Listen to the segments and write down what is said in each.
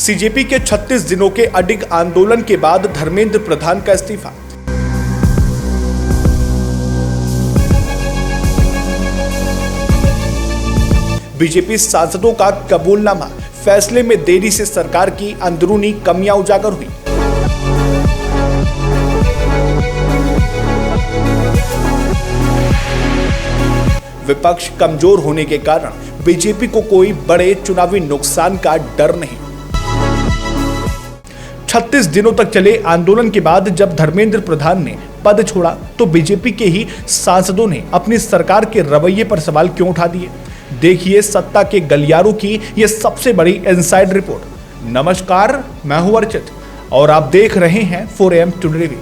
CJP के 36 दिनों के अडिग आंदोलन के बाद धर्मेंद्र प्रधान का इस्तीफा। बीजेपी सांसदों का कबूलनामा, फैसले में देरी से सरकार की अंदरूनी कमियां उजागर हुई। विपक्ष कमजोर होने के कारण बीजेपी को कोई बड़े चुनावी नुकसान का डर नहीं। 36 दिनों तक चले आंदोलन के बाद जब धर्मेंद्र प्रधान ने पद छोड़ा तो बीजेपी के ही सांसदों ने अपनी सरकार के रवैये पर सवाल क्यों उठा दिए। देखिए सत्ता के गलियारों की यह सबसे बड़ी इनसाइड रिपोर्ट। नमस्कार, मैं हूं अर्चित और आप देख रहे हैं 4AM टुडे टीवी।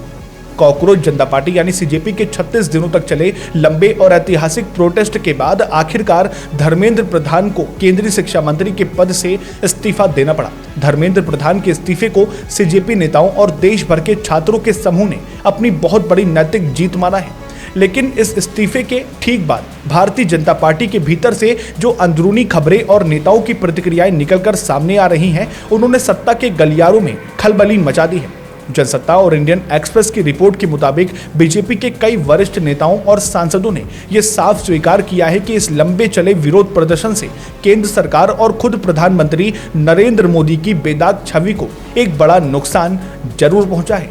कॉकरोच जनता पार्टी यानी सीजेपी के 36 दिनों तक चले लंबे और ऐतिहासिक प्रोटेस्ट के बाद आखिरकार धर्मेंद्र प्रधान को केंद्रीय शिक्षा मंत्री के पद से इस्तीफा देना पड़ा। धर्मेंद्र प्रधान के इस्तीफे को सीजेपी नेताओं और देश भर के छात्रों के समूह ने अपनी बहुत बड़ी नैतिक जीत माना है। लेकिन इस इस्तीफे के ठीक बाद भारतीय जनता पार्टी के भीतर से जो अंदरूनी खबरें और नेताओं की प्रतिक्रियाएं निकलकर सामने आ रही हैं, उन्होंने सत्ता के गलियारों में खलबली मचा दी है। जनसत्ता और इंडियन एक्सप्रेस की रिपोर्ट के मुताबिक बीजेपी के कई वरिष्ठ नेताओं और सांसदों ने यह साफ स्वीकार किया है कि इस लंबे चले विरोध प्रदर्शन से केंद्र सरकार और खुद प्रधानमंत्री नरेंद्र मोदी की बेदाग छवि को एक बड़ा नुकसान जरूर पहुंचा है।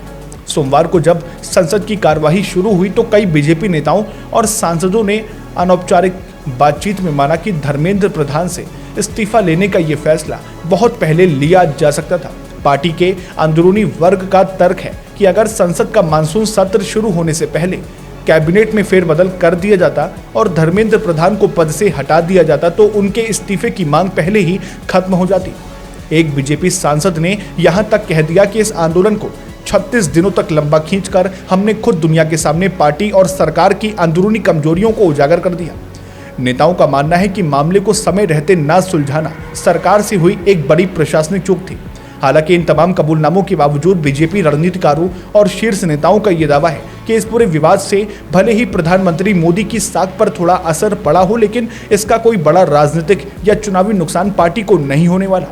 सोमवार को जब संसद की कार्यवाही शुरू हुई तो कई बीजेपी नेताओं और सांसदों ने अनौपचारिक बातचीत में माना कि धर्मेंद्र प्रधान से इस्तीफा लेने का यह फैसला बहुत पहले लिया जा सकता था। पार्टी के अंदरूनी वर्ग का तर्क है कि अगर संसद का मानसून सत्र शुरू होने से पहले कैबिनेट में फेरबदल कर दिया जाता और धर्मेंद्र प्रधान को पद से हटा दिया जाता तो उनके इस्तीफे की मांग पहले ही खत्म हो जाती। एक बीजेपी सांसद ने यहां तक कह दिया कि इस आंदोलन को 36 दिनों तक लंबा खींचकर हमने खुद दुनिया के सामने पार्टी और सरकार की अंदरूनी कमजोरियों को उजागर कर दिया। नेताओं का मानना है कि मामले को समय रहते न सुलझाना सरकार से हुई एक बड़ी प्रशासनिक चूक थी। हालांकि इन तमाम कबूलनामों के बावजूद बीजेपी रणनीतिकारों और शीर्ष नेताओं का यह दावा है कि इस पूरे विवाद से भले ही प्रधानमंत्री मोदी की साख पर थोड़ा असर पड़ा हो, लेकिन इसका कोई बड़ा राजनीतिक या चुनावी नुकसान पार्टी को नहीं होने वाला।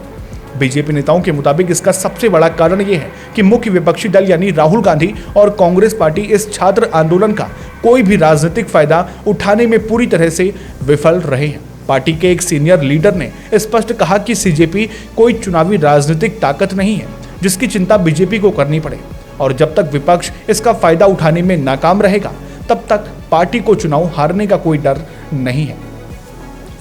बीजेपी नेताओं के मुताबिक इसका सबसे बड़ा कारण यह है कि मुख्य विपक्षी दल यानी राहुल गांधी और कांग्रेस पार्टी इस छात्र आंदोलन का कोई भी राजनीतिक फायदा उठाने में पूरी तरह से विफल रहे हैं। पार्टी के एक सीनियर लीडर ने स्पष्ट कहा कि सीजेपी कोई चुनावी राजनीतिक ताकत नहीं है जिसकी चिंता बीजेपी को करनी पड़े, और जब तक विपक्ष इसका फायदा उठाने में नाकाम रहेगा तब तक पार्टी को चुनाव हारने का कोई डर नहीं है।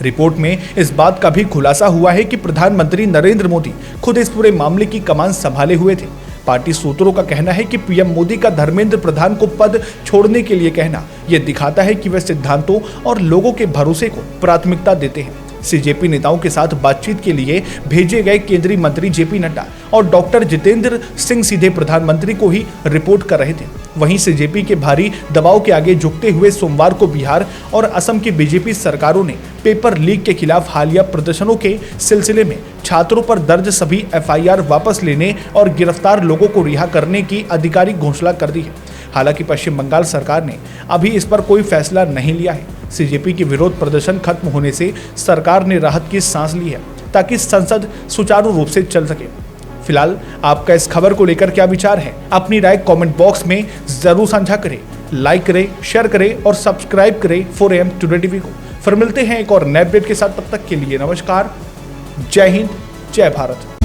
रिपोर्ट में इस बात का भी खुलासा हुआ है कि प्रधानमंत्री नरेंद्र मोदी खुद इस पूरे मामले की कमान संभाले हुए थे। पार्टी सूत्रों का कहना है कि पीएम मोदी का धर्मेंद्र प्रधान को पद छोड़ने के लिए कहना यह दिखाता है कि वे सिद्धांतों और लोगों के भरोसे को प्राथमिकता देते हैं। सीजेपी नेताओं के साथ बातचीत के लिए भेजे गए केंद्रीय मंत्री जेपी नड्डा और डॉक्टर जितेंद्र सिंह सीधे प्रधानमंत्री को ही रिपोर्ट कर रहे थे। वहीं सीजेपी के भारी दबाव के आगे झुकते हुए सोमवार को बिहार और असम की बीजेपी सरकारों ने पेपर लीक के खिलाफ हालिया प्रदर्शनों के सिलसिले में छात्रों पर दर्ज सभी एफआईआर वापस लेने और गिरफ्तार लोगों को रिहा करने की आधिकारिक घोषणा कर दी है। हालांकि पश्चिम बंगाल सरकार ने अभी इस पर कोई फैसला नहीं लिया है। सीजेपी की विरोध प्रदर्शन खत्म होने से सरकार ने राहत की सांस ली है ताकि संसद सुचारू रूप से चल सके। फिलहाल आपका इस खबर को लेकर क्या विचार है, अपनी राय कमेंट बॉक्स में जरूर साझा करें। लाइक करें, शेयर करें और सब्सक्राइब करें 4AM टुडे टीवी को। फिर मिलते हैं एक और नए अपडेट के साथ, तब तक के लिए नमस्कार, जय हिंद, जय भारत।